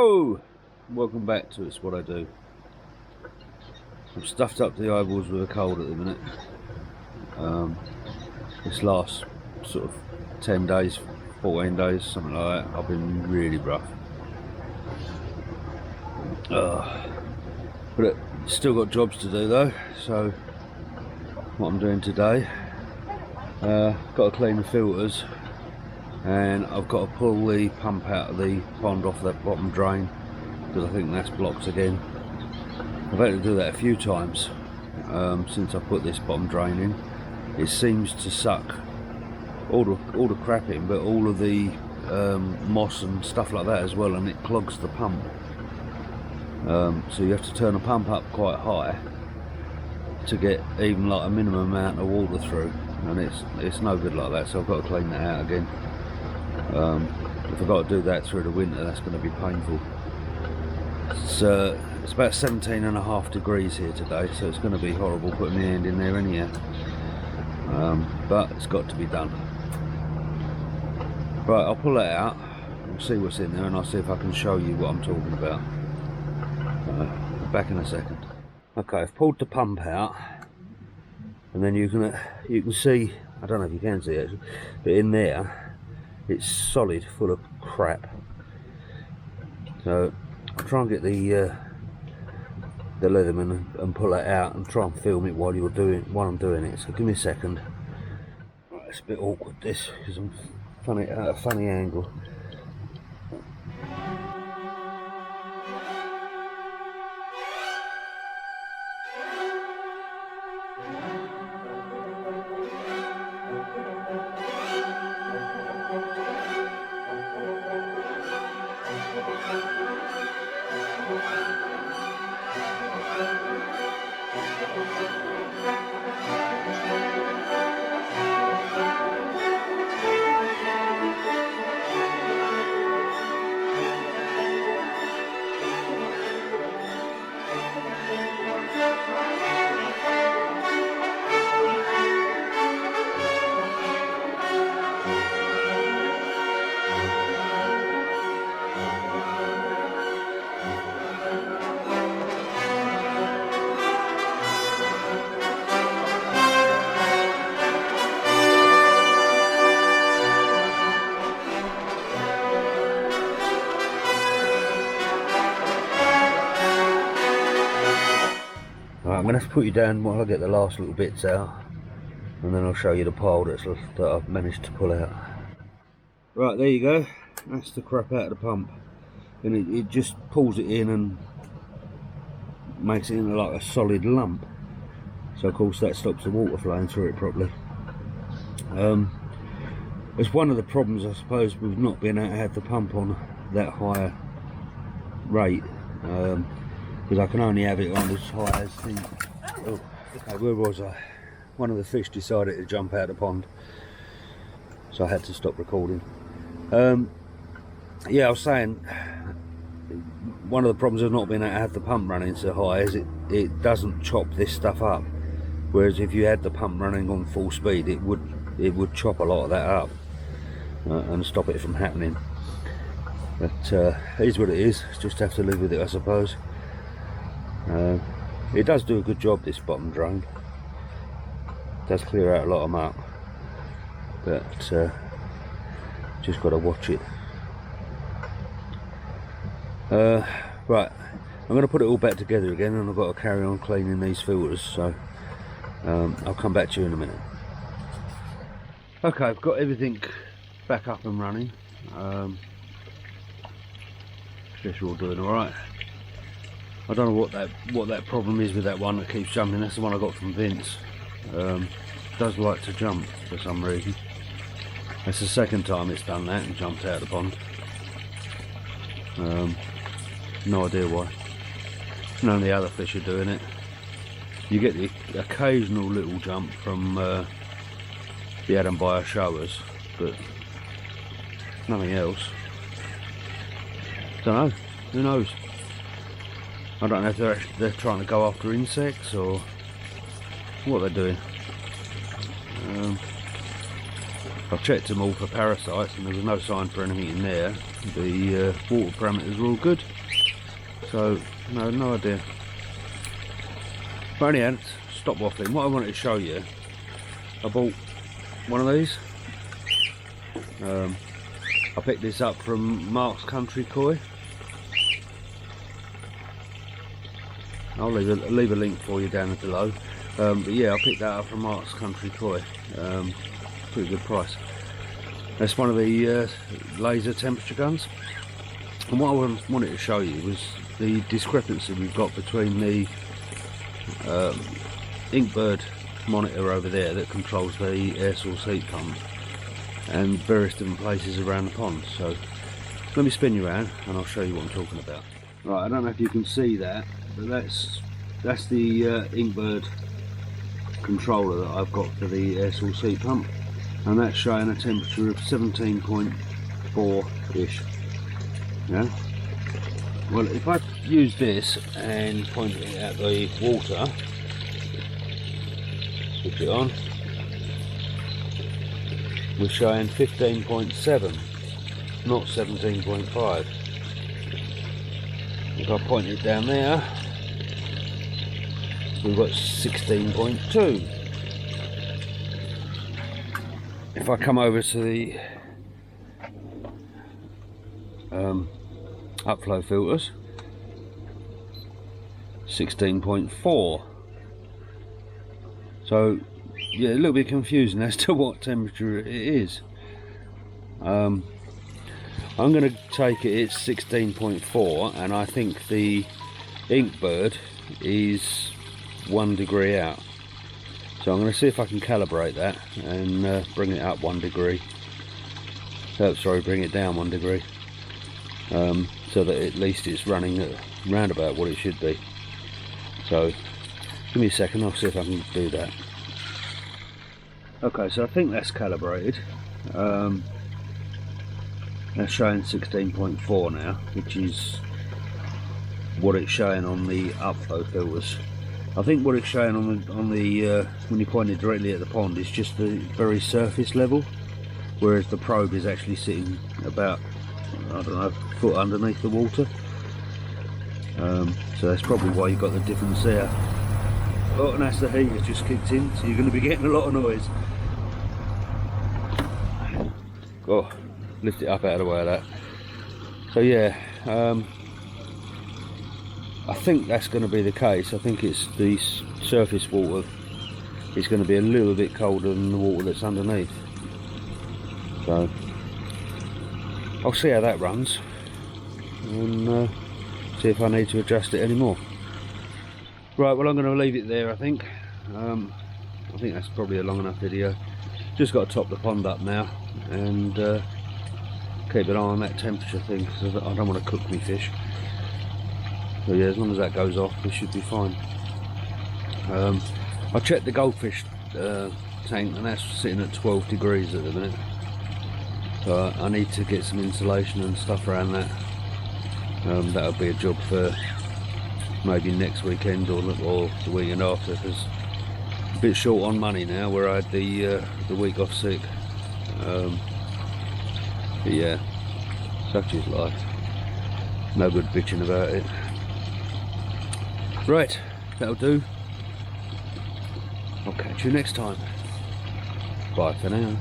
Yo! Welcome back to It's What I Do. I'm stuffed up to the eyeballs with a cold at the minute. This last sort of 10 days, 14 days, something like that, I've been really rough. But still got jobs to do though, so what I'm doing today, got to clean the filters, and I've got to pull the pump out of the pond off that bottom drain because I think that's blocked again. I've had to do that a few times since I put this bottom drain in. It seems to suck all the crap in, but all of the moss and stuff like that as well, and it clogs the pump. So you have to turn the pump up quite high to get even like a minimum amount of water through, and it's no good like that. So I've got to clean that out again. If I've got to do that through the winter, that's going to be painful. It's about 17.5 degrees here today, so it's going to be horrible putting my hand in there anyhow. But it's got to be done. Right, I'll pull that out and see what's in there, and I'll see if I can show you what I'm talking about. Back in a second. Okay, I've pulled the pump out, and then you can see, I don't know if you can see it, but in there it's solid, full of crap. So I'll try and get the Leatherman and pull that out and try and film it while I'm doing it. So give me a second. Right, it's a bit awkward this because I'm at a funny angle. I'm going to have to put you down while I get the last little bits out, and then I'll show you the pile that I've managed to pull out. Right, there you go. That's the crap out of the pump, and it just pulls it in and makes it into like a solid lump. So of course that stops the water flowing through it properly. It's one of the problems, I suppose, with not being able to have the pump on that high rate. Because I can only have it on as high as the... Oh, okay, where was I? One of the fish decided to jump out of the pond, so I had to stop recording. Yeah, I was saying, one of the problems of not being able to have the pump running so high is it doesn't chop this stuff up, whereas if you had the pump running on full speed, it would chop a lot of that up and stop it from happening. But it is what it is. Just have to live with it, I suppose. It does do a good job, this bottom drain. It does clear out a lot of muck, but just got to watch it. Right, I'm going to put it all back together again, and I've got to carry on cleaning these filters, so I'll come back to you in a minute. Okay, I've got everything back up and running. Guess you're all doing alright. I don't know what that problem is with that one that keeps jumping. That's the one I got from Vince. Does like to jump for some reason. That's the second time it's done that and jumped out of the pond. No idea why. None of the other fish are doing it. You get the occasional little jump from the Adam Buyer showers, but nothing else. Don't know. Who knows? I don't know if they're trying to go after insects or what they're doing. I've checked them all for parasites and there was no sign for anything in there. The water parameters are all good, so no idea. But anyhow, stop waffling. What I wanted to show you, I bought one of these. I picked this up from Mark's Country Koi. I'll leave a link for you down below. But yeah, I picked that up from Mark's Country Koi. Pretty good price. That's one of the laser temperature guns. And what I wanted to show you was the discrepancy we've got between the Inkbird monitor over there that controls the air source heat pump and various different places around the pond. So let me spin you around and I'll show you what I'm talking about. Right, I don't know if you can see that, but that's the Inkbird controller that I've got for the air source heat pump, and that's showing a temperature of 17.4-ish. Yeah. Well, if I use this and point it at the water, switch it on, we're showing 15.7, not 17.5. If I point it down there, we've got 16.2. If I come over to the upflow filters, 16.4. So yeah, a little bit confusing as to what temperature it is. I'm going to take it's 16.4, and I think the Inkbird is 1 degree out. So I'm going to see if I can calibrate that and bring it up 1 degree. Sorry, bring it down 1 degree, so that at least it's running at round about what it should be. So give me a second, I'll see if I can do that. Okay, so I think that's calibrated. That's showing 16.4 now, which is what it's showing on the upflow filters. I think what it's showing on the when you point it directly at the pond is just the very surface level, whereas the probe is actually sitting about, I don't know, a foot underneath the water. So that's probably why you've got the difference there. Oh, and that's the heater just kicked in, so you're going to be getting a lot of noise. Oh, lift it up out of the way of that. So yeah, I think that's going to be the case. I think it's the surface water is going to be a little bit colder than the water that's underneath. So I'll see how that runs and see if I need to adjust it anymore. Right, well, I'm going to leave it there. I think that's probably a long enough video. Just got to top the pond up now and keep an eye on that temperature thing, because I don't want to cook me fish. So yeah, as long as that goes off, we should be fine. I checked the goldfish tank, and that's sitting at 12 degrees at the minute. So I need to get some insulation and stuff around that. That'll be a job for maybe next weekend or the weekend after, because I'm a bit short on money now where I had the week off sick. But yeah, such is life. No good bitching about it. Right, that'll do. I'll catch you next time. Bye for now.